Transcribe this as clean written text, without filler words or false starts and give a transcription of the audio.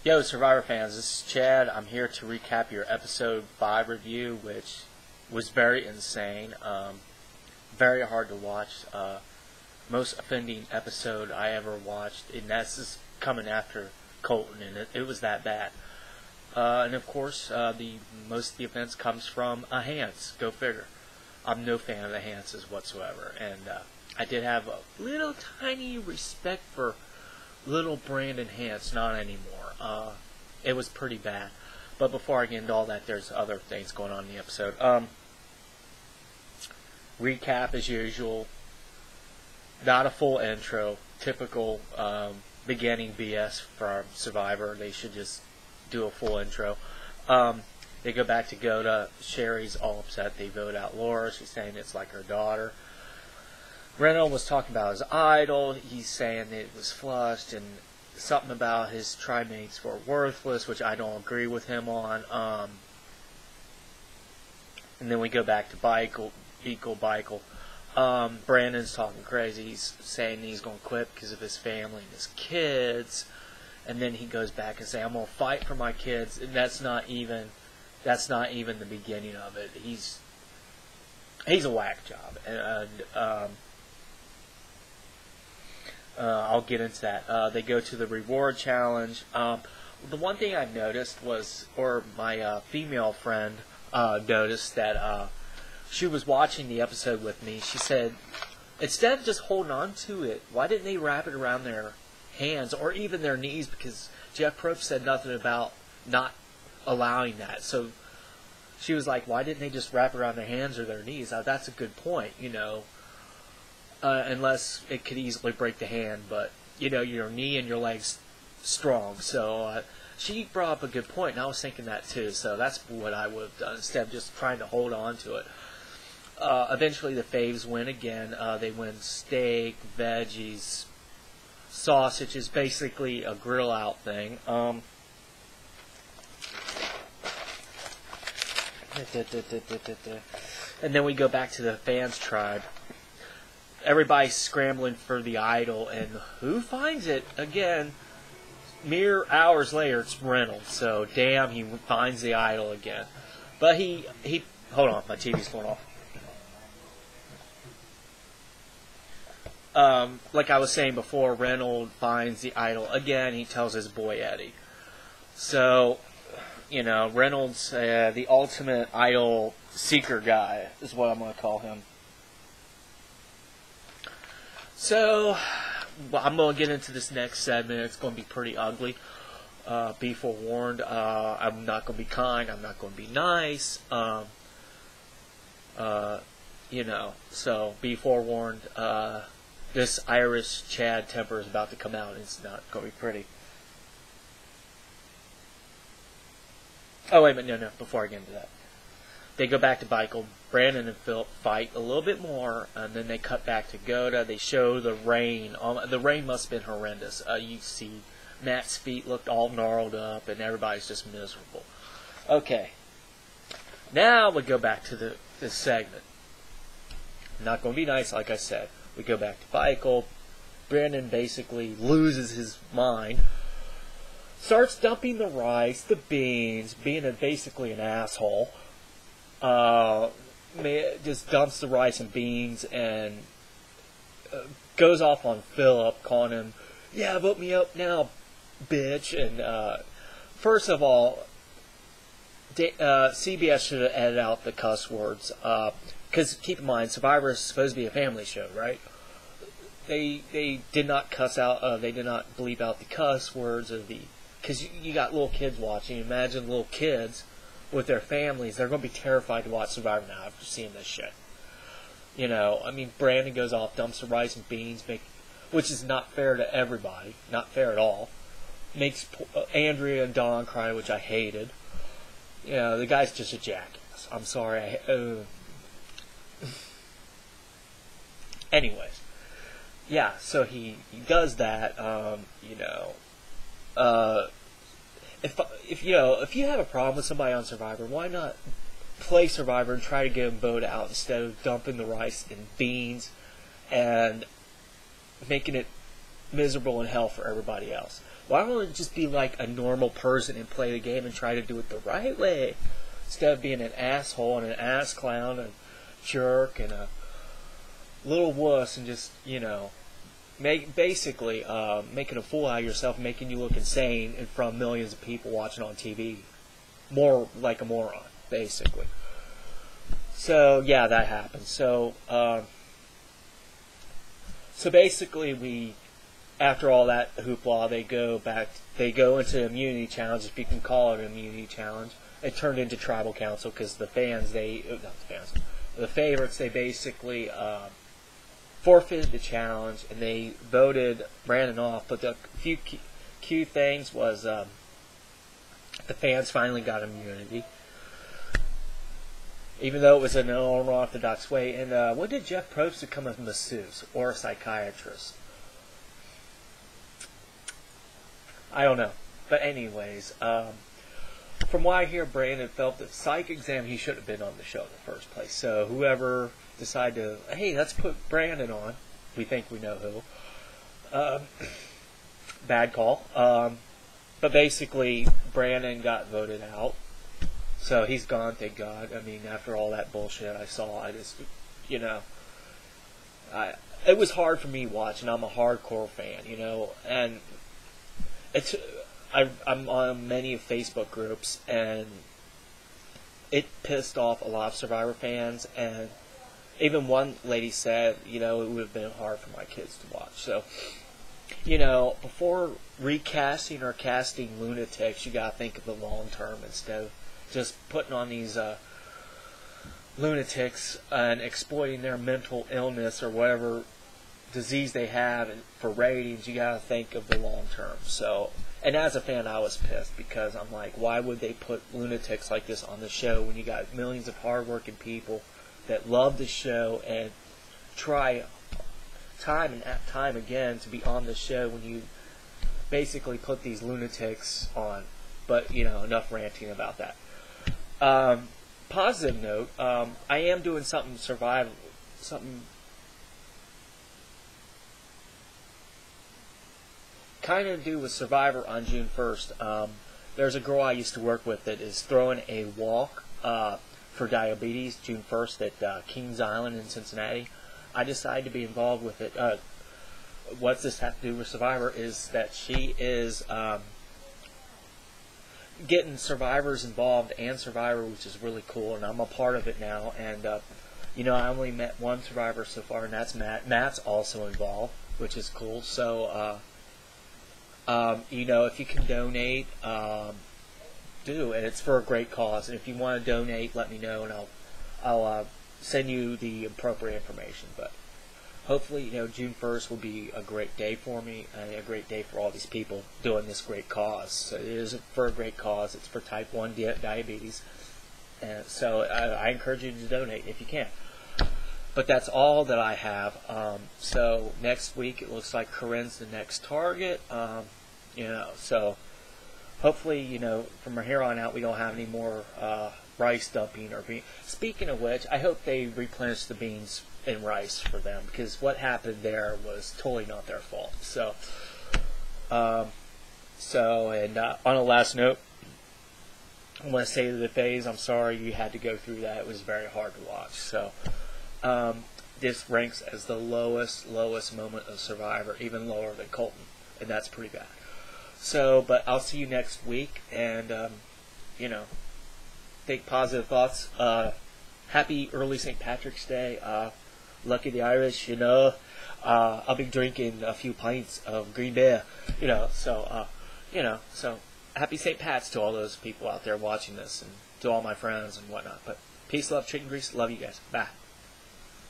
Yo, Survivor fans, this is Chad. I'm here to recap your episode 5 review, which was very insane. Very hard to watch. Most offending episode I ever watched, and that's just coming after Colton, and it was that bad. And of course, most of the offense comes from a Hans. Go figure. I'm no fan of the Hanses whatsoever, and I did have a little tiny respect for little Brandon Hans, not anymore. It was pretty bad. But before I get into all that, there's other things going on in the episode. Recap as usual. Not a full intro. Typical beginning BS from Survivor. They should just do a full intro. They go back to Goda. Sherry's all upset. They vote out Laura. She's saying it's like her daughter. Reynolds was talking about his idol. He's saying that it was flushed and something about his trimates were worthless, which I don't agree with him on. And then we go back to Beichel. Brandon's talking crazy. He's saying he's going to quit because of his family and his kids. And then he goes back and says, "I'm going to fight for my kids." And that's not even the beginning of it. He's a whack job, and I'll get into that. They go to the reward challenge. The one thing I noticed was, or my female friend noticed, that she was watching the episode with me. She said, instead of just holding on to it, why didn't they wrap it around their hands or even their knees? Because Jeff Probst said nothing about not allowing that. So she was like, why didn't they just wrap it around their hands or their knees? Now, that's a good point, unless it could easily break the hand, but your knee and your legs strong. So she brought up a good point, and I was thinking that too. So that's what I would have done instead of just trying to hold on to it. Eventually, the faves win again. They win steak, veggies, sausages, basically a grill out thing. And then we go back to the fans tribe. Everybody's scrambling for the idol, and who finds it? Again, mere hours later, it's Reynolds. So, damn, he finds the idol again. But he hold on, my TV's going off. Like I was saying before, Reynolds finds the idol again. He tells his boy Eddie. So, Reynolds, the ultimate idol seeker guy, is what I'm going to call him. So, I'm going to get into this next segment. It's going to be pretty ugly. Be forewarned. I'm not going to be kind. I'm not going to be nice. So be forewarned. This Irish Chad temper is about to come out, and it's not going to be pretty. Oh, wait a minute. No. Before I get into that. They go back to Beichel. Brandon and Philip fight a little bit more, and then they cut back to Goda. They show the rain. The rain must have been horrendous. You see Matt's feet looked all gnarled up, and everybody's just miserable. Okay. Now we go back to this segment. Not going to be nice, like I said. We go back to Beichel. Brandon basically loses his mind. Starts dumping the rice, the beans, being basically an asshole. Just dumps the rice and beans and goes off on Philip, calling him, "Yeah, vote me up now, bitch." And first of all, CBS should have edited out the cuss words. Because keep in mind, Survivor is supposed to be a family show, right? They did not cuss out. They did not bleep out the cuss words of the. Because you got little kids watching. Imagine little kids with their families. They're going to be terrified to watch Survivor now after seeing this shit. Brandon goes off, dumps the rice and beans, which is not fair to everybody. Not fair at all. Makes Andrea and Dawn cry, which I hated. The guy's just a jackass. I'm sorry. Anyways. Yeah, so he does that, if you have a problem with somebody on Survivor, why not play Survivor and try to get them voted out instead of dumping the rice and beans and making it miserable in hell for everybody else. Why don't it just be like a normal person and play the game and try to do it the right way, instead of being an asshole and an ass clown and jerk and a little wuss and just, basically making a fool out of yourself, making you look insane in front of millions of people watching on TV. More like a moron, basically. So, yeah, that happened. So basically after all that hoopla, they go into immunity challenge, if you can call it an immunity challenge. It turned into tribal council because the favorites, they basically forfeited the challenge and they voted Brandon off. But the few key things was the fans finally got immunity, even though it was an unorthodox way. And when did Jeff Probst become a masseuse or a psychiatrist? I don't know. But anyways, from what I hear, Brandon felt that psych exam, he should have been on the show in the first place. So whoever decided to, hey, let's put Brandon on, we think we know who. Bad call. But basically, Brandon got voted out. So he's gone, thank God. I mean, after all that bullshit I saw, I just, it was hard for me watching. I'm a hardcore fan, and I'm on many Facebook groups, and it pissed off a lot of Survivor fans, and even one lady said, it would have been hard for my kids to watch. So, before recasting or casting lunatics, you gotta think of the long term instead of just putting on these lunatics and exploiting their mental illness or whatever disease they have for ratings. You gotta think of the long term. So, and as a fan, I was pissed because I'm like, why would they put lunatics like this on the show when you got millions of hardworking people that love the show and try time and time again to be on the show when you basically put these lunatics on? But, enough ranting about that. Positive note, I am doing something kind of do with Survivor on June 1st. There's a girl I used to work with that is throwing a walk for diabetes June 1st at Kings Island in Cincinnati. I decided to be involved with it. What this has to do with Survivor is that she is getting survivors involved and Survivor, which is really cool, and I'm a part of it now. And I only met one survivor so far, and that's Matt. Matt's also involved, which is cool. So if you can donate, do, and it's for a great cause. And if you want to donate, let me know, and I'll send you the appropriate information. But hopefully, June 1st will be a great day for me, and a great day for all these people doing this great cause. So it is for a great cause. It's for type 1 diabetes. And so I encourage you to donate if you can. But that's all that I have. So next week, it looks like Corinne's the next target. So hopefully, from here on out, we don't have any more rice dumping or beans. Speaking of which, I hope they replenish the beans and rice for them, because what happened there was totally not their fault. So, on a last note, I want to say to the Fays, I'm sorry you had to go through that. It was very hard to watch. So, this ranks as the lowest moment of Survivor, even lower than Colton, and that's pretty bad. So, but I'll see you next week, and think positive thoughts. Happy early St. Patrick's Day. Lucky the Irish, I'll be drinking a few pints of Green Beer, so happy St. Pat's to all those people out there watching this, and to all my friends and whatnot. But peace, love, chicken grease. Love you guys. Bye.